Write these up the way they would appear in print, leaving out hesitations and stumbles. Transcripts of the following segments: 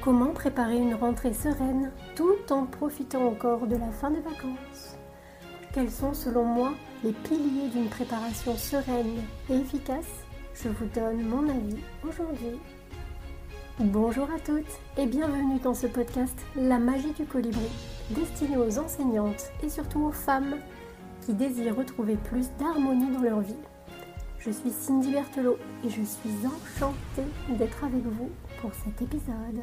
Comment préparer une rentrée sereine tout en profitant encore de la fin des vacances? Quels sont selon moi les piliers d'une préparation sereine et efficace? Je vous donne mon avis aujourd'hui. Bonjour à toutes et bienvenue dans ce podcast La magie du colibri, destiné aux enseignantes et surtout aux femmes qui désirent retrouver plus d'harmonie dans leur vie. Je suis Cindy Berthelot et je suis enchantée d'être avec vous pour cet épisode.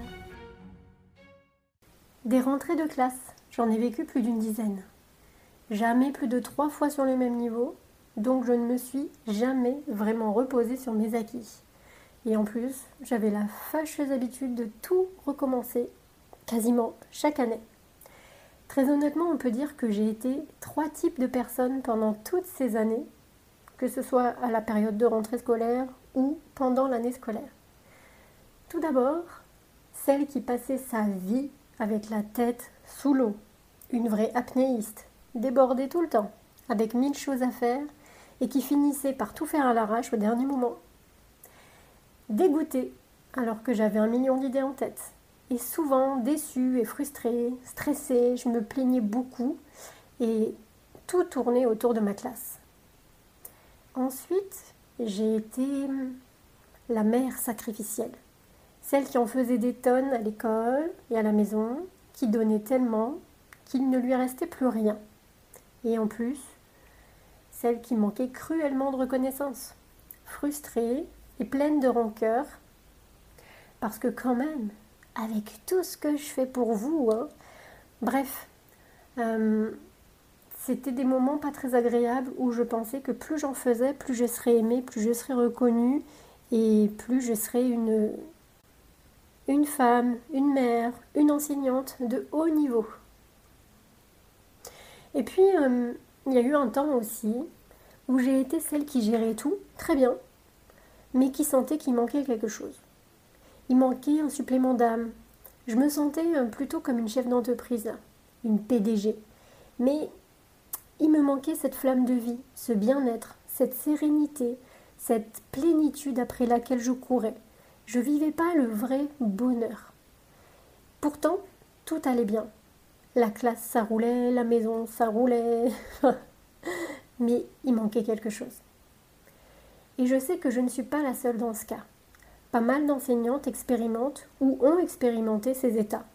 Des rentrées de classe, j'en ai vécu plus d'une dizaine. Jamais plus de 3 fois sur le même niveau, donc je ne me suis jamais vraiment reposée sur mes acquis. Et en plus, j'avais la fâcheuse habitude de tout recommencer, quasiment chaque année. Très honnêtement, on peut dire que j'ai été 3 types de personnes pendant toutes ces années, que ce soit à la période de rentrée scolaire ou pendant l'année scolaire. Tout d'abord, celle qui passait sa vie avec la tête sous l'eau, une vraie apnéiste, débordée tout le temps, avec 1000 choses à faire et qui finissait par tout faire à l'arrache au dernier moment. Dégoûtée, alors que j'avais 1 million d'idées en tête. Et souvent déçue et frustrée, stressée, je me plaignais beaucoup et tout tournait autour de ma classe. Ensuite, j'ai été la mère sacrificielle. Celle qui en faisait des tonnes à l'école et à la maison, qui donnait tellement qu'il ne lui restait plus rien. Et en plus, celle qui manquait cruellement de reconnaissance, frustrée et pleine de rancœur, parce que quand même, avec tout ce que je fais pour vous, bref, c'était des moments pas très agréables où je pensais que plus j'en faisais, plus je serais aimée, plus je serais reconnue et plus je serais une femme, une mère, une enseignante de haut niveau. Et puis, il y a eu un temps aussi où j'ai été celle qui gérait tout, très bien, mais qui sentait qu'il manquait quelque chose. Il manquait un supplément d'âme. Je me sentais plutôt comme une chef d'entreprise, une PDG. Mais il me manquait cette flamme de vie, ce bien-être, cette sérénité, cette plénitude après laquelle je courais. Je vivais pas le vrai bonheur. Pourtant, tout allait bien. La classe, ça roulait, la maison, ça roulait. Mais il manquait quelque chose. Et je sais que je ne suis pas la seule dans ce cas. Pas mal d'enseignantes expérimentent ou ont expérimenté ces états.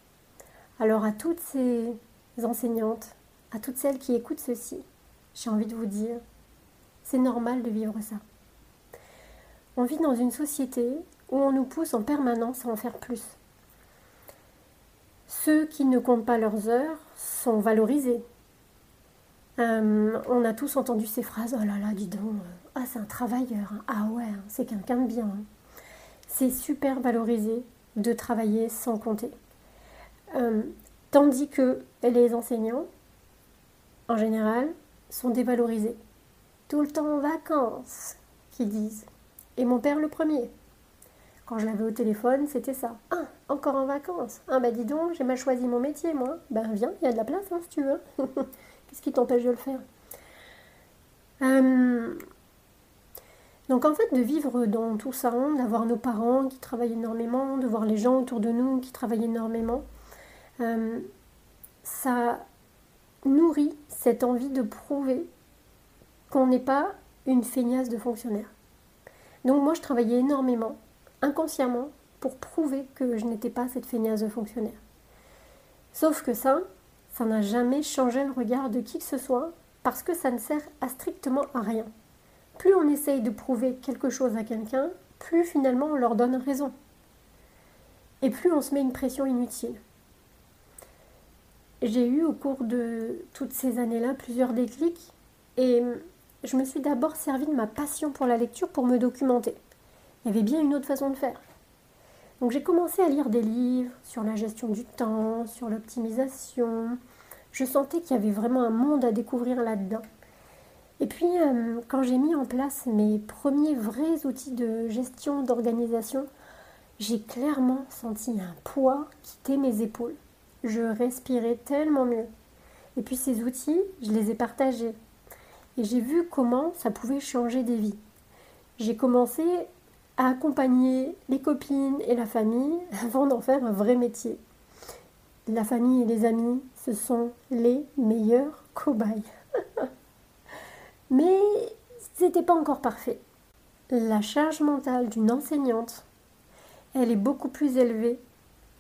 Alors à toutes ces enseignantes, à toutes celles qui écoutent ceci, j'ai envie de vous dire, c'est normal de vivre ça. On vit dans une société où on nous pousse en permanence à en faire plus. Ceux qui ne comptent pas leurs heures sont valorisés. On a tous entendu ces phrases, oh là là, dis donc, c'est un travailleur, ah ouais, c'est quelqu'un de bien. C'est super valorisé de travailler sans compter. Tandis que les enseignants, en général, sont dévalorisés. Tout le temps en vacances, qu'ils disent. Et mon père le premier. Quand je l'avais au téléphone, c'était ça. Encore en vacances. Dis donc, j'ai mal choisi mon métier, moi. Viens, il y a de la place, si tu veux. Qu'est-ce qui t'empêche de le faire? Donc en fait, de vivre dans tout ça, d'avoir nos parents qui travaillent énormément, de voir les gens autour de nous qui travaillent énormément, ça nourrit cette envie de prouver qu'on n'est pas une feignasse de fonctionnaire. Donc moi, je travaillais énormément, inconsciemment, pour prouver que je n'étais pas cette feignasse de fonctionnaire. Sauf que ça n'a jamais changé le regard de qui que ce soit, parce que ça ne sert à strictement à rien. Plus on essaye de prouver quelque chose à quelqu'un, plus finalement on leur donne raison. Et plus on se met une pression inutile. J'ai eu au cours de toutes ces années-là plusieurs déclics, et je me suis d'abord servi de ma passion pour la lecture pour me documenter. Il y avait bien une autre façon de faire. Donc j'ai commencé à lire des livres sur la gestion du temps, sur l'optimisation. Je sentais qu'il y avait vraiment un monde à découvrir là-dedans. Et puis quand j'ai mis en place mes premiers vrais outils de gestion, d'organisation, j'ai clairement senti un poids quitter mes épaules. Je respirais tellement mieux. Et puis ces outils, je les ai partagés. Et j'ai vu comment ça pouvait changer des vies. J'ai commencé à accompagner les copines et la famille avant d'en faire un vrai métier. La famille et les amis, ce sont les meilleurs cobayes. Mais c'était pas encore parfait. La charge mentale d'une enseignante, elle est beaucoup plus élevée,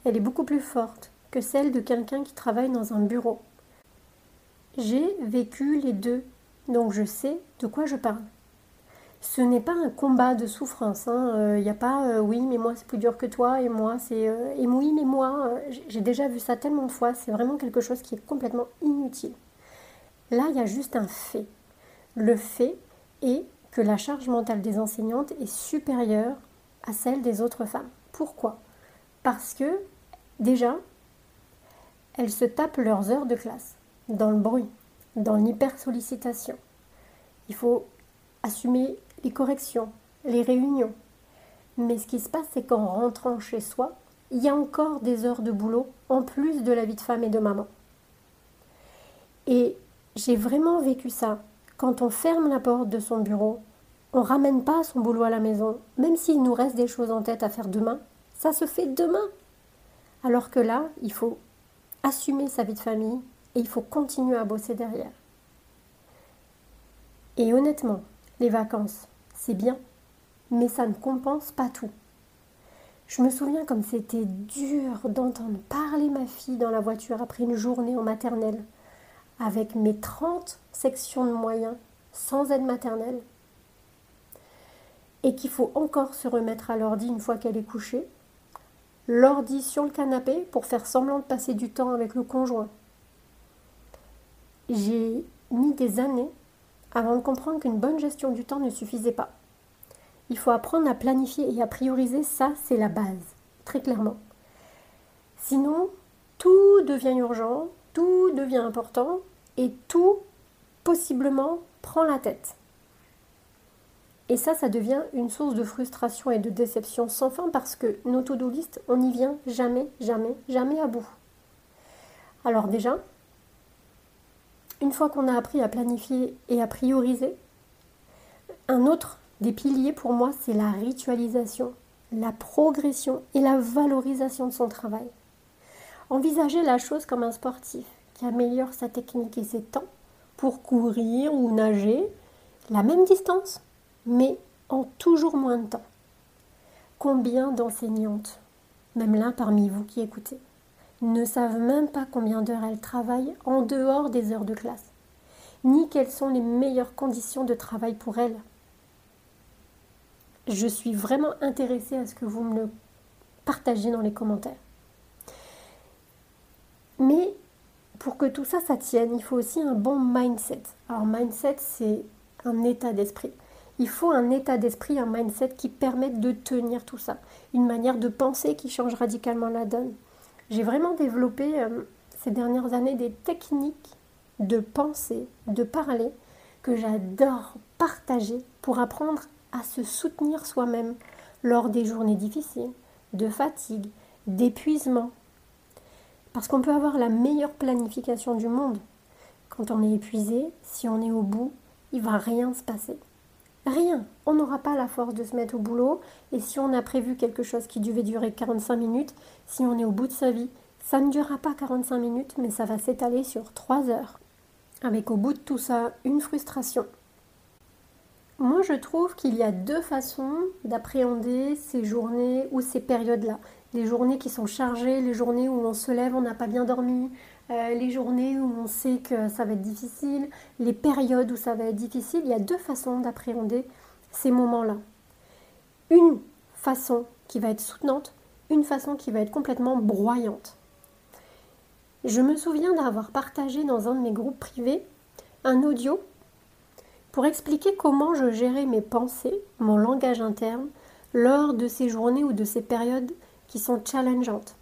elle est beaucoup plus forte que celle de quelqu'un qui travaille dans un bureau. J'ai vécu les deux, donc je sais de quoi je parle. Ce n'est pas un combat de souffrance, il n'y a pas oui mais moi c'est plus dur que toi et moi c'est et oui mais moi j'ai déjà vu ça tellement de fois, c'est vraiment quelque chose qui est complètement inutile. Là il y a juste un fait. Le fait est que la charge mentale des enseignantes est supérieure à celle des autres femmes. Pourquoi? Parce que déjà elles se tapent leurs heures de classe dans le bruit, dans l'hypersollicitation. Il faut assumer les corrections, les réunions. Mais ce qui se passe, c'est qu'en rentrant chez soi, il y a encore des heures de boulot en plus de la vie de femme et de maman. Et j'ai vraiment vécu ça. Quand on ferme la porte de son bureau, on ne ramène pas son boulot à la maison. Même s'il nous reste des choses en tête à faire demain, ça se fait demain. Alors que là, il faut assumer sa vie de famille et il faut continuer à bosser derrière. Et honnêtement, les vacances, c'est bien, mais ça ne compense pas tout. Je me souviens comme c'était dur d'entendre parler ma fille dans la voiture après une journée en maternelle, avec mes 30 sections de moyens, sans aide maternelle, et qu'il faut encore se remettre à l'ordi une fois qu'elle est couchée, l'ordi sur le canapé pour faire semblant de passer du temps avec le conjoint. J'ai mis des années avant de comprendre qu'une bonne gestion du temps ne suffisait pas. Il faut apprendre à planifier et à prioriser, ça c'est la base, très clairement. Sinon, tout devient urgent, tout devient important et tout, possiblement, prend la tête. Et ça devient une source de frustration et de déception sans fin parce que nos to-do list, on n'y vient jamais, jamais, jamais à bout. Alors déjà, une fois qu'on a appris à planifier et à prioriser, un autre des piliers pour moi, c'est la ritualisation, la progression et la valorisation de son travail. Envisager la chose comme un sportif qui améliore sa technique et ses temps pour courir ou nager la même distance, mais en toujours moins de temps. Combien d'enseignantes, même là parmi vous qui écoutez, ne savent même pas combien d'heures elles travaillent en dehors des heures de classe, ni quelles sont les meilleures conditions de travail pour elles. Je suis vraiment intéressée à ce que vous me le partagez dans les commentaires. Mais pour que tout ça, ça tienne, il faut aussi un bon mindset. Alors mindset, c'est un état d'esprit. Il faut un état d'esprit, un mindset qui permette de tenir tout ça. Une manière de penser qui change radicalement la donne. J'ai vraiment développé ces dernières années des techniques de penser, de parler, que j'adore partager pour apprendre à se soutenir soi-même lors des journées difficiles, de fatigue, d'épuisement. Parce qu'on peut avoir la meilleure planification du monde. Quand on est épuisé, si on est au bout, il ne va rien se passer. Rien. On n'aura pas la force de se mettre au boulot. Et si on a prévu quelque chose qui devait durer 45 minutes, si on est au bout de sa vie, ça ne durera pas 45 minutes, mais ça va s'étaler sur 3 heures. Avec au bout de tout ça, une frustration. Moi, je trouve qu'il y a deux façons d'appréhender ces journées ou ces périodes-là. Les journées qui sont chargées, les journées où on se lève, on n'a pas bien dormi, les journées où on sait que ça va être difficile, les périodes où ça va être difficile. Il y a deux façons d'appréhender ces moments-là. Une façon qui va être soutenante, une façon qui va être complètement broyante. Je me souviens d'avoir partagé dans un de mes groupes privés un audio pour expliquer comment je gérais mes pensées, mon langage interne, lors de ces journées ou de ces périodes qui sont challengeantes.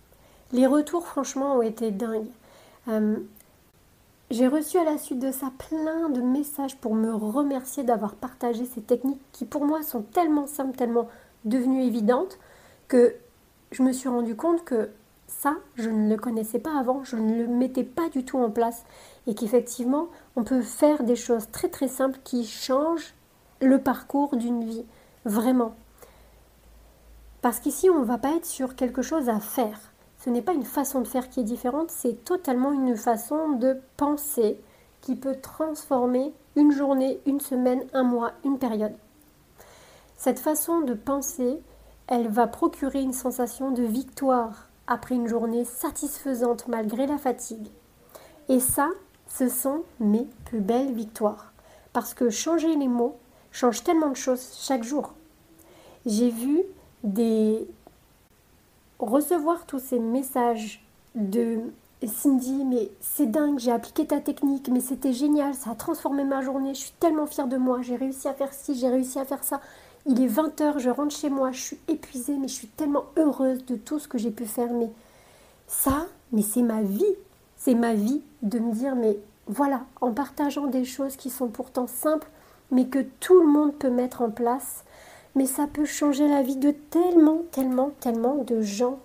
Les retours, franchement, ont été dingues. J'ai reçu à la suite de ça plein de messages pour me remercier d'avoir partagé ces techniques qui, pour moi, sont tellement simples, tellement devenues évidentes, que je me suis rendu compte que ça, je ne le connaissais pas avant, je ne le mettais pas du tout en place. Et qu'effectivement, on peut faire des choses très très simples qui changent le parcours d'une vie. Vraiment. Parce qu'ici, on ne va pas être sur quelque chose à faire. Ce n'est pas une façon de faire qui est différente, c'est totalement une façon de penser qui peut transformer une journée, une semaine, un mois, une période. Cette façon de penser, elle va procurer une sensation de victoire après une journée satisfaisante malgré la fatigue. Et ça, ce sont mes plus belles victoires. Parce que changer les mots change tellement de choses chaque jour. J'ai vu recevoir tous ces messages de Cindy, mais c'est dingue, j'ai appliqué ta technique, mais c'était génial, ça a transformé ma journée, je suis tellement fière de moi, j'ai réussi à faire ci, j'ai réussi à faire ça. Il est 20h, je rentre chez moi, je suis épuisée, mais je suis tellement heureuse de tout ce que j'ai pu faire. Mais ça, mais c'est ma vie de me dire, mais voilà, en partageant des choses qui sont pourtant simples, mais que tout le monde peut mettre en place, mais ça peut changer la vie de tellement, tellement, tellement de gens.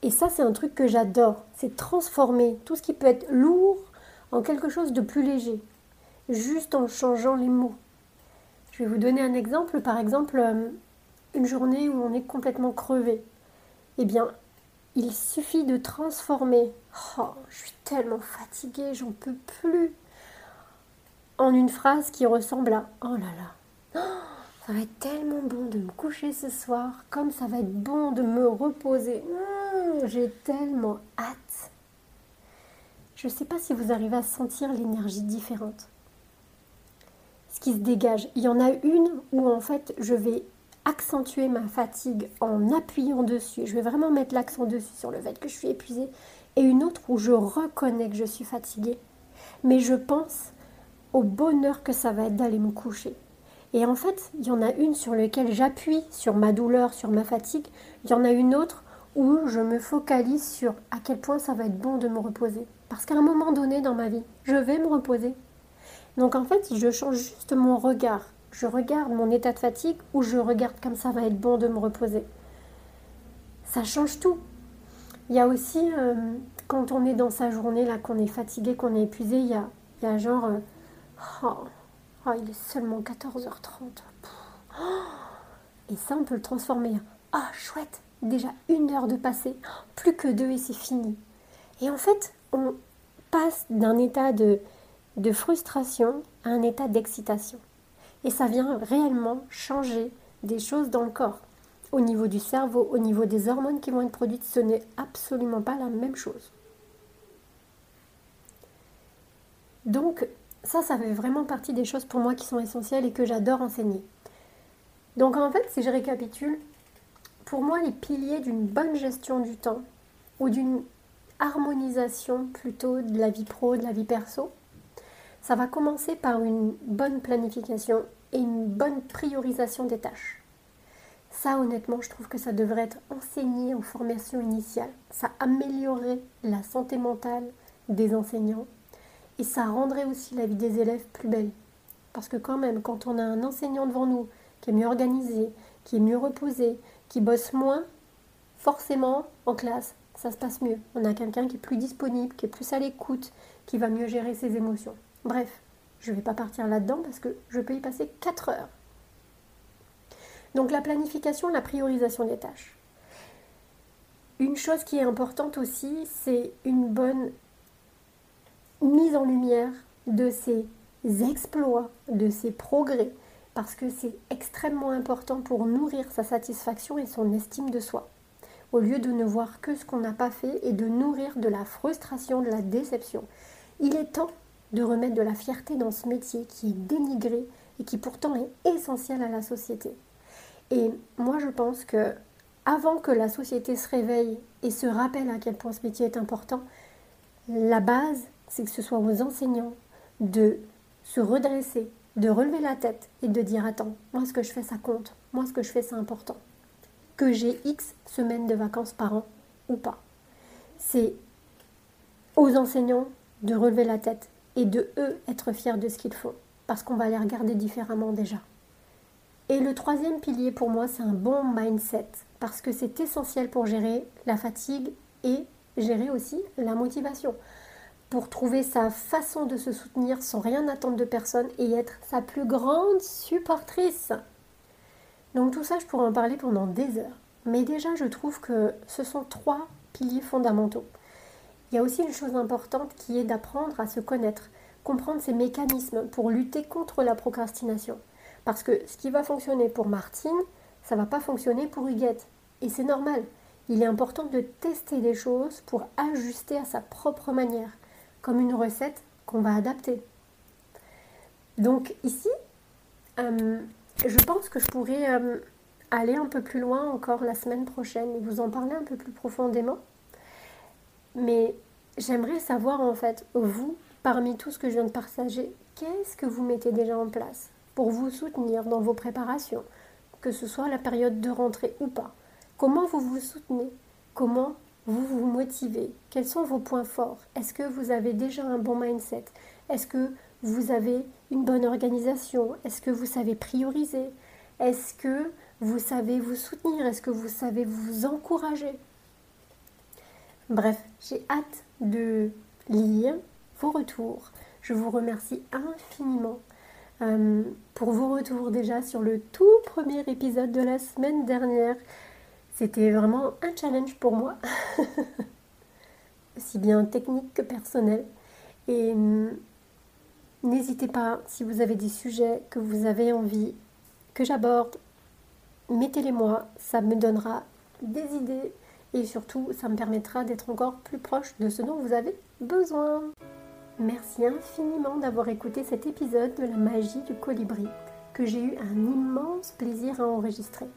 Et ça, c'est un truc que j'adore, c'est transformer tout ce qui peut être lourd en quelque chose de plus léger, juste en changeant les mots. Je vais vous donner un exemple, par exemple, une journée où on est complètement crevé. Eh bien, il suffit de transformer « Oh, je suis tellement fatiguée, j'en peux plus » en une phrase qui ressemble à « Oh là là, ça va être tellement bon de me coucher ce soir, comme ça va être bon de me reposer. J'ai tellement hâte. » Je ne sais pas si vous arrivez à sentir l'énergie différente. Ce qui se dégage. Il y en a une où en fait je vais accentuer ma fatigue en appuyant dessus. Je vais vraiment mettre l'accent dessus sur le fait que je suis épuisée. Et une autre où je reconnais que je suis fatiguée. Mais je pense au bonheur que ça va être d'aller me coucher. Et en fait, il y en a une sur laquelle j'appuie sur ma douleur, sur ma fatigue. Il y en a une autre où je me focalise sur à quel point ça va être bon de me reposer. Parce qu'à un moment donné dans ma vie, je vais me reposer. Donc en fait, je change juste mon regard. Je regarde mon état de fatigue ou je regarde comme ça va être bon de me reposer. Ça change tout. Il y a aussi, quand on est dans sa journée, là, qu'on est fatigué, qu'on est épuisé, il y a genre, il est seulement 14h30. Et ça, on peut le transformer. Ah, chouette, déjà 1 heure de passé, plus que 2 et c'est fini. Et en fait, on passe d'un état de frustration à un état d'excitation. Et ça vient réellement changer des choses dans le corps. Au niveau du cerveau, au niveau des hormones qui vont être produites, ce n'est absolument pas la même chose. Donc, ça fait vraiment partie des choses pour moi qui sont essentielles et que j'adore enseigner. Donc en fait, si je récapitule, pour moi, les piliers d'une bonne gestion du temps ou d'une harmonisation plutôt de la vie pro, de la vie perso, ça va commencer par une bonne planification et une bonne priorisation des tâches. Ça, honnêtement, je trouve que ça devrait être enseigné en formation initiale. Ça améliorerait la santé mentale des enseignants et ça rendrait aussi la vie des élèves plus belle. Parce que quand même, quand on a un enseignant devant nous qui est mieux organisé, qui est mieux reposé, qui bosse moins, forcément, en classe, ça se passe mieux. On a quelqu'un qui est plus disponible, qui est plus à l'écoute, qui va mieux gérer ses émotions. Bref, je ne vais pas partir là-dedans parce que je peux y passer 4 heures. Donc la planification, la priorisation des tâches. Une chose qui est importante aussi, c'est une bonne mise en lumière de ses exploits, de ses progrès, parce que c'est extrêmement important pour nourrir sa satisfaction et son estime de soi, au lieu de ne voir que ce qu'on n'a pas fait et de nourrir de la frustration, de la déception. Il est temps de remettre de la fierté dans ce métier qui est dénigré et qui pourtant est essentiel à la société. Et moi je pense que avant que la société se réveille et se rappelle à quel point ce métier est important, la base, c'est que ce soit aux enseignants de se redresser, de relever la tête et de dire attends, moi ce que je fais ça compte, moi ce que je fais c'est important. Que j'ai X semaines de vacances par an ou pas. C'est aux enseignants de relever la tête et de eux être fiers de ce qu'ils font, parce qu'on va les regarder différemment déjà. Et le troisième pilier pour moi, c'est un bon mindset, parce que c'est essentiel pour gérer la fatigue et gérer aussi la motivation, pour trouver sa façon de se soutenir sans rien attendre de personne et être sa plus grande supportrice. Donc tout ça, je pourrais en parler pendant des heures. Mais déjà, je trouve que ce sont 3 piliers fondamentaux. Il y a aussi une chose importante qui est d'apprendre à se connaître, comprendre ses mécanismes pour lutter contre la procrastination. Parce que ce qui va fonctionner pour Martine, ça ne va pas fonctionner pour Huguette. Et c'est normal. Il est important de tester des choses pour ajuster à sa propre manière, comme une recette qu'on va adapter. Donc ici, je pense que je pourrais aller un peu plus loin encore la semaine prochaine et vous en parler un peu plus profondément. Mais j'aimerais savoir en fait, vous, parmi tout ce que je viens de partager, qu'est-ce que vous mettez déjà en place pour vous soutenir dans vos préparations, que ce soit la période de rentrée ou pas. Comment vous vous soutenez? Comment vous vous motivez? Quels sont vos points forts? Est-ce que vous avez déjà un bon mindset? Est-ce que vous avez une bonne organisation? Est-ce que vous savez prioriser? Est-ce que vous savez vous soutenir? Est-ce que vous savez vous encourager? Bref, j'ai hâte de lire vos retours. Je vous remercie infiniment pour vos retours déjà sur le tout premier épisode de la semaine dernière. C'était vraiment un challenge pour moi, aussi bien technique que personnel. Et n'hésitez pas, si vous avez des sujets que vous avez envie que j'aborde, mettez-les-moi, ça me donnera des idées et surtout ça me permettra d'être encore plus proche de ce dont vous avez besoin. Merci infiniment d'avoir écouté cet épisode de la magie du colibri que j'ai eu un immense plaisir à enregistrer.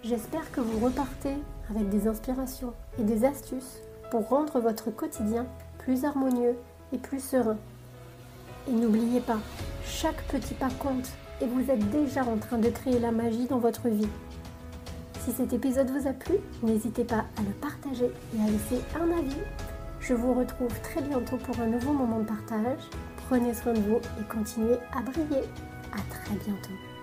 J'espère que vous repartez avec des inspirations et des astuces pour rendre votre quotidien plus harmonieux et plus serein. Et n'oubliez pas, chaque petit pas compte et vous êtes déjà en train de créer la magie dans votre vie. Si cet épisode vous a plu, n'hésitez pas à le partager et à laisser un avis. Je vous retrouve très bientôt pour un nouveau moment de partage. Prenez soin de vous et continuez à briller. À très bientôt.